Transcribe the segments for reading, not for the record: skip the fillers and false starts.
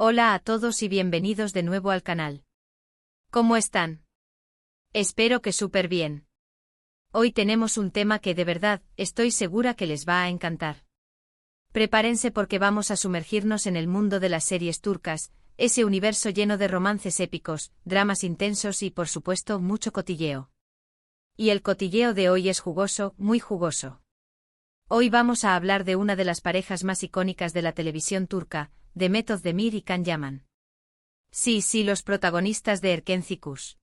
Hola a todos y bienvenidos de nuevo al canal. ¿Cómo están? Espero que súper bien. Hoy tenemos un tema que de verdad, estoy segura que les va a encantar. Prepárense porque vamos a sumergirnos en el mundo de las series turcas, ese universo lleno de romances épicos, dramas intensos y por supuesto mucho cotilleo. Y el cotilleo de hoy es jugoso, muy jugoso. Hoy vamos a hablar de una de las parejas más icónicas de la televisión turca, Demet Özdemir y Can Yaman. Sí, los protagonistas de Erkenci Kuş.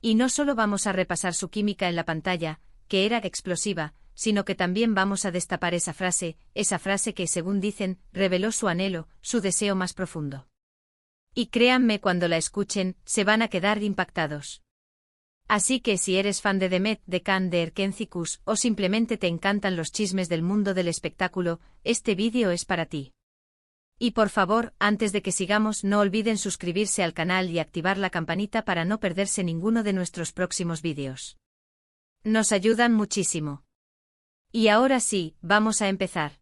Y no solo vamos a repasar su química en la pantalla, que era explosiva, sino que también vamos a destapar esa frase que, según dicen, reveló su anhelo, su deseo más profundo. Y créanme, cuando la escuchen, se van a quedar impactados. Así que si eres fan de Demet, de Can, de Erkenci Kuş, o simplemente te encantan los chismes del mundo del espectáculo, este vídeo es para ti. Y por favor, antes de que sigamos, no olviden suscribirse al canal y activar la campanita para no perderse ninguno de nuestros próximos vídeos. Nos ayudan muchísimo. Y ahora sí, vamos a empezar.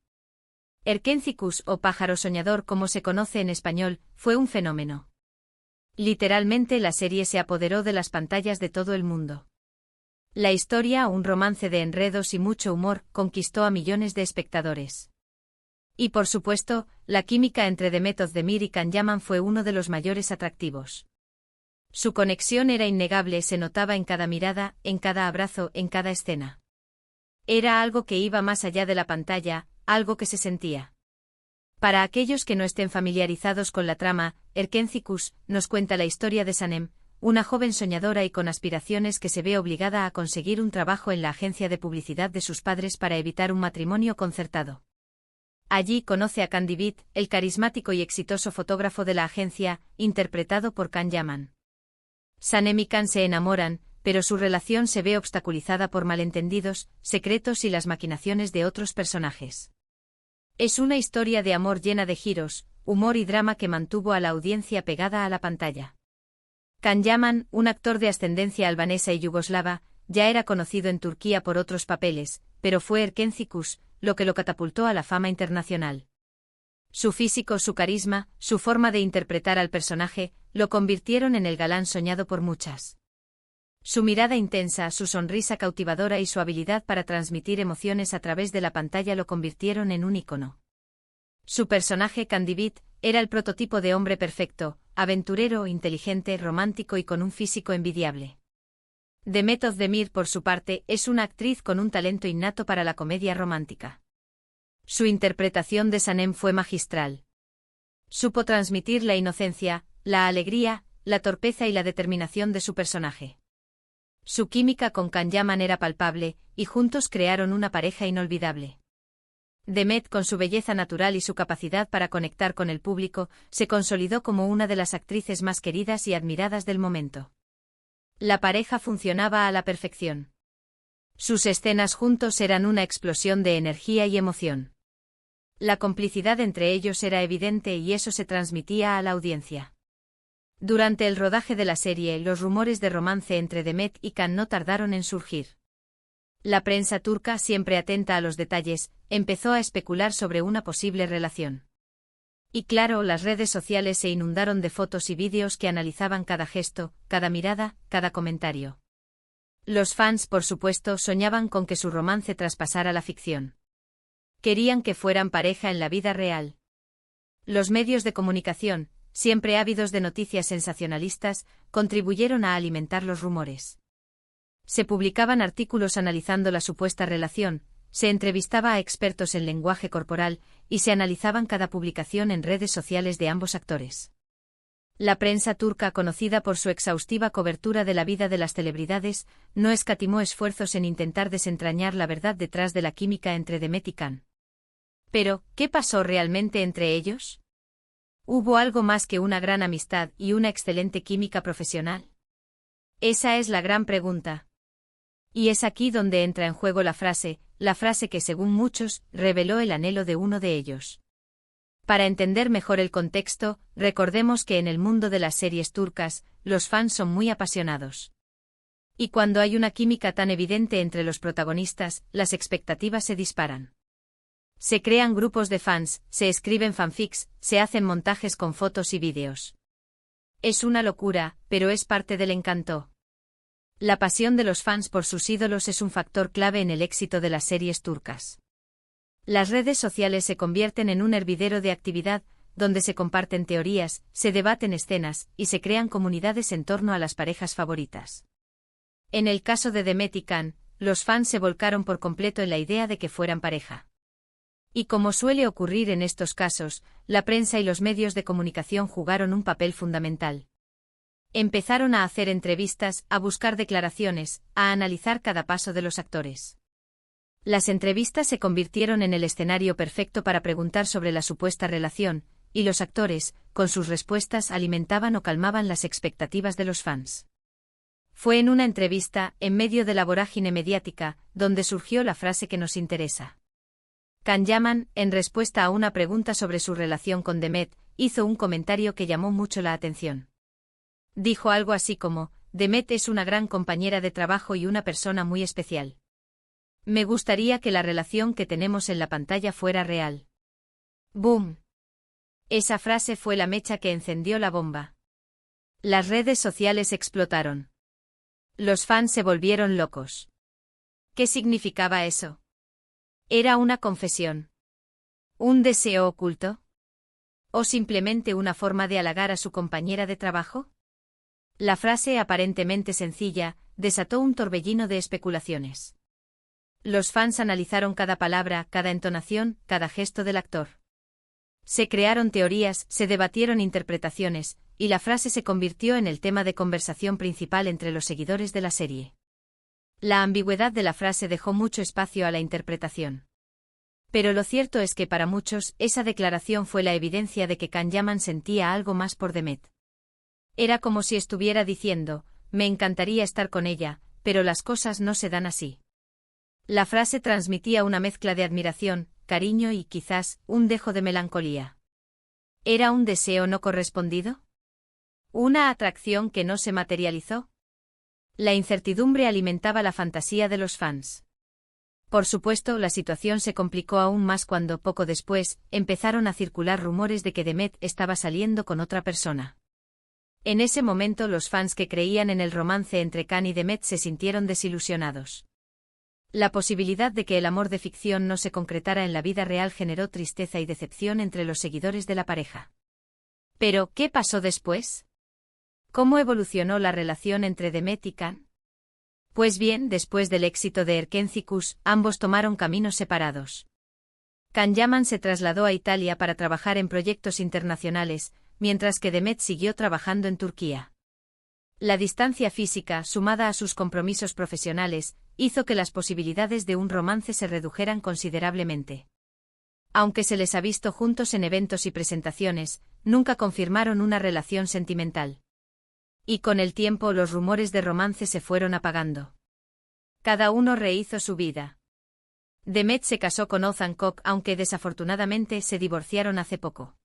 Erkenci Kuş, o pájaro soñador como se conoce en español, fue un fenómeno. Literalmente la serie se apoderó de las pantallas de todo el mundo. La historia, un romance de enredos y mucho humor, conquistó a millones de espectadores. Y por supuesto, la química entre Demet Özdemir y Can Yaman fue uno de los mayores atractivos. Su conexión era innegable, se notaba en cada mirada, en cada abrazo, en cada escena. Era algo que iba más allá de la pantalla, algo que se sentía. Para aquellos que no estén familiarizados con la trama, Erkenci Kuş nos cuenta la historia de Sanem, una joven soñadora y con aspiraciones que se ve obligada a conseguir un trabajo en la agencia de publicidad de sus padres para evitar un matrimonio concertado. Allí conoce a Can Divit, el carismático y exitoso fotógrafo de la agencia, interpretado por Can Yaman. Sanem y Can se enamoran, pero su relación se ve obstaculizada por malentendidos, secretos y las maquinaciones de otros personajes. Es una historia de amor llena de giros, humor y drama que mantuvo a la audiencia pegada a la pantalla. Can Yaman, un actor de ascendencia albanesa y yugoslava, ya era conocido en Turquía por otros papeles, pero fue Erkenci Kuş lo que lo catapultó a la fama internacional. Su físico, su carisma, su forma de interpretar al personaje, lo convirtieron en el galán soñado por muchas. Su mirada intensa, su sonrisa cautivadora y su habilidad para transmitir emociones a través de la pantalla lo convirtieron en un ícono. Su personaje, Can Divit, era el prototipo de hombre perfecto, aventurero, inteligente, romántico y con un físico envidiable. Demet Özdemir, por su parte, es una actriz con un talento innato para la comedia romántica. Su interpretación de Sanem fue magistral. Supo transmitir la inocencia, la alegría, la torpeza y la determinación de su personaje. Su química con Can Yaman era palpable, y juntos crearon una pareja inolvidable. Demet, con su belleza natural y su capacidad para conectar con el público, se consolidó como una de las actrices más queridas y admiradas del momento. La pareja funcionaba a la perfección. Sus escenas juntos eran una explosión de energía y emoción. La complicidad entre ellos era evidente y eso se transmitía a la audiencia. Durante el rodaje de la serie, los rumores de romance entre Demet y Can no tardaron en surgir. La prensa turca, siempre atenta a los detalles, empezó a especular sobre una posible relación. Y claro, las redes sociales se inundaron de fotos y vídeos que analizaban cada gesto, cada mirada, cada comentario. Los fans, por supuesto, soñaban con que su romance traspasara la ficción. Querían que fueran pareja en la vida real. Los medios de comunicación, siempre ávidos de noticias sensacionalistas, contribuyeron a alimentar los rumores. Se publicaban artículos analizando la supuesta relación, se entrevistaba a expertos en lenguaje corporal, y se analizaban cada publicación en redes sociales de ambos actores. La prensa turca, conocida por su exhaustiva cobertura de la vida de las celebridades, no escatimó esfuerzos en intentar desentrañar la verdad detrás de la química entre Demet y Can. Pero, ¿qué pasó realmente entre ellos? ¿Hubo algo más que una gran amistad y una excelente química profesional? Esa es la gran pregunta. Y es aquí donde entra en juego la frase que según muchos, reveló el anhelo de uno de ellos. Para entender mejor el contexto, recordemos que en el mundo de las series turcas, los fans son muy apasionados. Y cuando hay una química tan evidente entre los protagonistas, las expectativas se disparan. Se crean grupos de fans, se escriben fanfics, se hacen montajes con fotos y vídeos. Es una locura, pero es parte del encanto. La pasión de los fans por sus ídolos es un factor clave en el éxito de las series turcas. Las redes sociales se convierten en un hervidero de actividad, donde se comparten teorías, se debaten escenas, y se crean comunidades en torno a las parejas favoritas. En el caso de Demet y Can, los fans se volcaron por completo en la idea de que fueran pareja. Y como suele ocurrir en estos casos, la prensa y los medios de comunicación jugaron un papel fundamental. Empezaron a hacer entrevistas, a buscar declaraciones, a analizar cada paso de los actores. Las entrevistas se convirtieron en el escenario perfecto para preguntar sobre la supuesta relación, y los actores, con sus respuestas, alimentaban o calmaban las expectativas de los fans. Fue en una entrevista, en medio de la vorágine mediática, donde surgió la frase que nos interesa. Can Yaman, en respuesta a una pregunta sobre su relación con Demet, hizo un comentario que llamó mucho la atención. Dijo algo así como: Demet es una gran compañera de trabajo y una persona muy especial. Me gustaría que la relación que tenemos en la pantalla fuera real. ¡Boom! Esa frase fue la mecha que encendió la bomba. Las redes sociales explotaron. Los fans se volvieron locos. ¿Qué significaba eso? ¿Era una confesión? ¿Un deseo oculto? ¿O simplemente una forma de halagar a su compañera de trabajo? La frase aparentemente sencilla desató un torbellino de especulaciones. Los fans analizaron cada palabra, cada entonación, cada gesto del actor. Se crearon teorías, se debatieron interpretaciones, y la frase se convirtió en el tema de conversación principal entre los seguidores de la serie. La ambigüedad de la frase dejó mucho espacio a la interpretación. Pero lo cierto es que para muchos, esa declaración fue la evidencia de que Can Yaman sentía algo más por Demet. Era como si estuviera diciendo: me encantaría estar con ella, pero las cosas no se dan así. La frase transmitía una mezcla de admiración, cariño y, quizás, un dejo de melancolía. ¿Era un deseo no correspondido? ¿Una atracción que no se materializó? La incertidumbre alimentaba la fantasía de los fans. Por supuesto, la situación se complicó aún más cuando, poco después, empezaron a circular rumores de que Demet estaba saliendo con otra persona. En ese momento los fans que creían en el romance entre Can y Demet se sintieron desilusionados. La posibilidad de que el amor de ficción no se concretara en la vida real generó tristeza y decepción entre los seguidores de la pareja. Pero, ¿qué pasó después? ¿Cómo evolucionó la relación entre Demet y Can? Pues bien, después del éxito de Erkencikus, ambos tomaron caminos separados. Can Yaman se trasladó a Italia para trabajar en proyectos internacionales, mientras que Demet siguió trabajando en Turquía. La distancia física, sumada a sus compromisos profesionales, hizo que las posibilidades de un romance se redujeran considerablemente. Aunque se les ha visto juntos en eventos y presentaciones, nunca confirmaron una relación sentimental. Y con el tiempo los rumores de romance se fueron apagando. Cada uno rehizo su vida. Demet se casó con Ozan Kok, aunque desafortunadamente se divorciaron hace poco.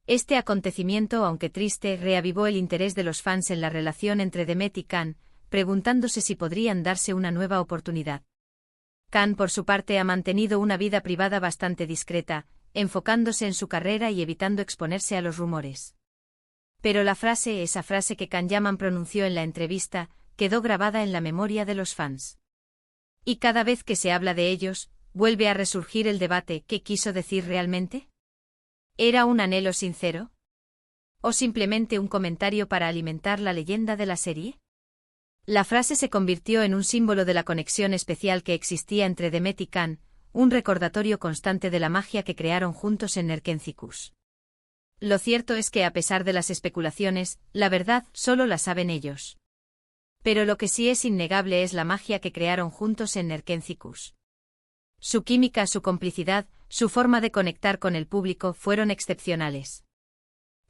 Este acontecimiento, aunque triste, reavivó el interés de los fans en la relación entre Demet y Can, preguntándose si podrían darse una nueva oportunidad. Can, por su parte, ha mantenido una vida privada bastante discreta, enfocándose en su carrera y evitando exponerse a los rumores. Pero esa frase que Can Yaman pronunció en la entrevista, quedó grabada en la memoria de los fans. Y cada vez que se habla de ellos, vuelve a resurgir el debate: ¿qué quiso decir realmente? ¿Era un anhelo sincero? ¿O simplemente un comentario para alimentar la leyenda de la serie? La frase se convirtió en un símbolo de la conexión especial que existía entre Demet y Can, un recordatorio constante de la magia que crearon juntos en Erkencikus. Lo cierto es que, a pesar de las especulaciones, la verdad solo la saben ellos. Pero lo que sí es innegable es la magia que crearon juntos en Erkencikus. Su química, su complicidad, su forma de conectar con el público fueron excepcionales.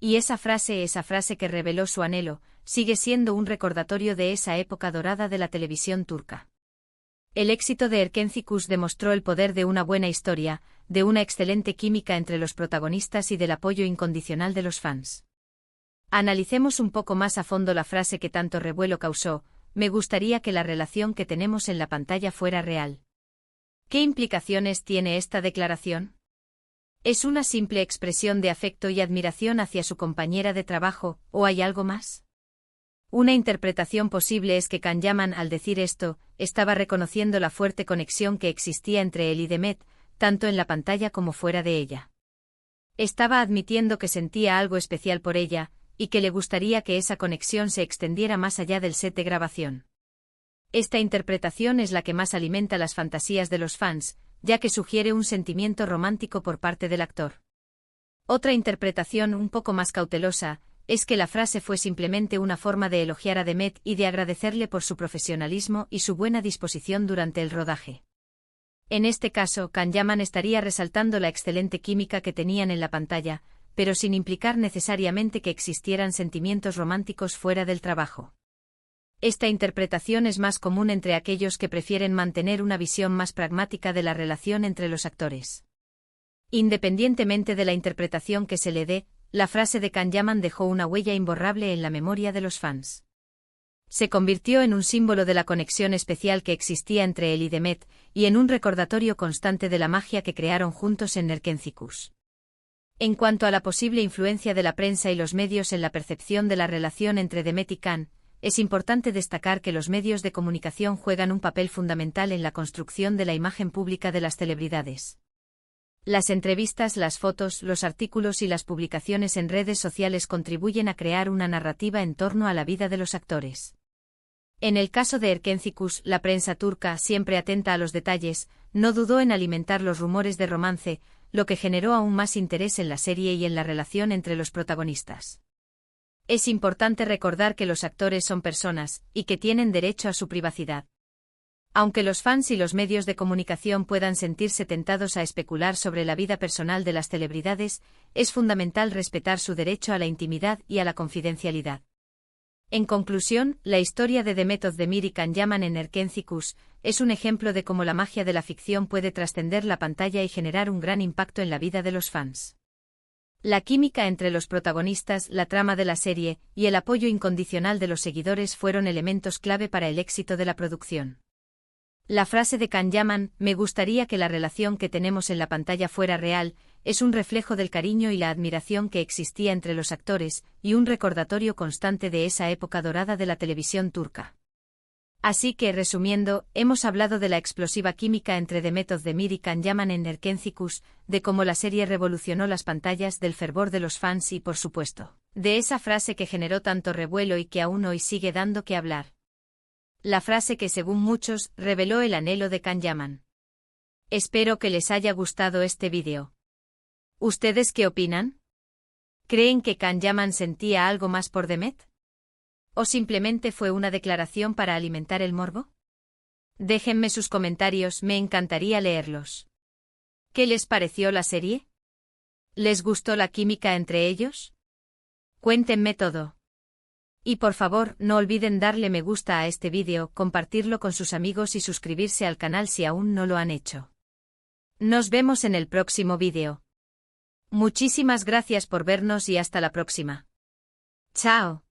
Y esa frase que reveló su anhelo, sigue siendo un recordatorio de esa época dorada de la televisión turca. El éxito de Erkencikus demostró el poder de una buena historia, de una excelente química entre los protagonistas y del apoyo incondicional de los fans. Analicemos un poco más a fondo la frase que tanto revuelo causó: me gustaría que la relación que tenemos en la pantalla fuera real. ¿Qué implicaciones tiene esta declaración? ¿Es una simple expresión de afecto y admiración hacia su compañera de trabajo, o hay algo más? Una interpretación posible es que Can Yaman, al decir esto, estaba reconociendo la fuerte conexión que existía entre él y Demet, tanto en la pantalla como fuera de ella. Estaba admitiendo que sentía algo especial por ella, y que le gustaría que esa conexión se extendiera más allá del set de grabación. Esta interpretación es la que más alimenta las fantasías de los fans, ya que sugiere un sentimiento romántico por parte del actor. Otra interpretación un poco más cautelosa es que la frase fue simplemente una forma de elogiar a Demet y de agradecerle por su profesionalismo y su buena disposición durante el rodaje. En este caso, Can Yaman estaría resaltando la excelente química que tenían en la pantalla, pero sin implicar necesariamente que existieran sentimientos románticos fuera del trabajo. Esta interpretación es más común entre aquellos que prefieren mantener una visión más pragmática de la relación entre los actores. Independientemente de la interpretación que se le dé, la frase de Can Yaman dejó una huella imborrable en la memoria de los fans. Se convirtió en un símbolo de la conexión especial que existía entre él y Demet, y en un recordatorio constante de la magia que crearon juntos en Nerkenzikούς. En cuanto a la posible influencia de la prensa y los medios en la percepción de la relación entre Demet y Can, es importante destacar que los medios de comunicación juegan un papel fundamental en la construcción de la imagen pública de las celebridades. Las entrevistas, las fotos, los artículos y las publicaciones en redes sociales contribuyen a crear una narrativa en torno a la vida de los actores. En el caso de Erkenzikούς, la prensa turca, siempre atenta a los detalles, no dudó en alimentar los rumores de romance, lo que generó aún más interés en la serie y en la relación entre los protagonistas. Es importante recordar que los actores son personas, y que tienen derecho a su privacidad. Aunque los fans y los medios de comunicación puedan sentirse tentados a especular sobre la vida personal de las celebridades, es fundamental respetar su derecho a la intimidad y a la confidencialidad. En conclusión, la historia de Demet Özdemir y Can Yaman en Erkenzikούς es un ejemplo de cómo la magia de la ficción puede trascender la pantalla y generar un gran impacto en la vida de los fans. La química entre los protagonistas, la trama de la serie, y el apoyo incondicional de los seguidores fueron elementos clave para el éxito de la producción. La frase de Can Yaman, "Me gustaría que la relación que tenemos en la pantalla fuera real", es un reflejo del cariño y la admiración que existía entre los actores, y un recordatorio constante de esa época dorada de la televisión turca. Así que, resumiendo, hemos hablado de la explosiva química entre Demet Özdemir y Can Yaman en Erkenzikούς, de cómo la serie revolucionó las pantallas, del fervor de los fans y, por supuesto, de esa frase que generó tanto revuelo y que aún hoy sigue dando que hablar. La frase que, según muchos, reveló el anhelo de Can Yaman. Espero que les haya gustado este vídeo. ¿Ustedes qué opinan? ¿Creen que Can Yaman sentía algo más por Demet? ¿O simplemente fue una declaración para alimentar el morbo? Déjenme sus comentarios, me encantaría leerlos. ¿Qué les pareció la serie? ¿Les gustó la química entre ellos? Cuéntenme todo. Y por favor, no olviden darle me gusta a este vídeo, compartirlo con sus amigos y suscribirse al canal si aún no lo han hecho. Nos vemos en el próximo vídeo. Muchísimas gracias por vernos y hasta la próxima. Chao.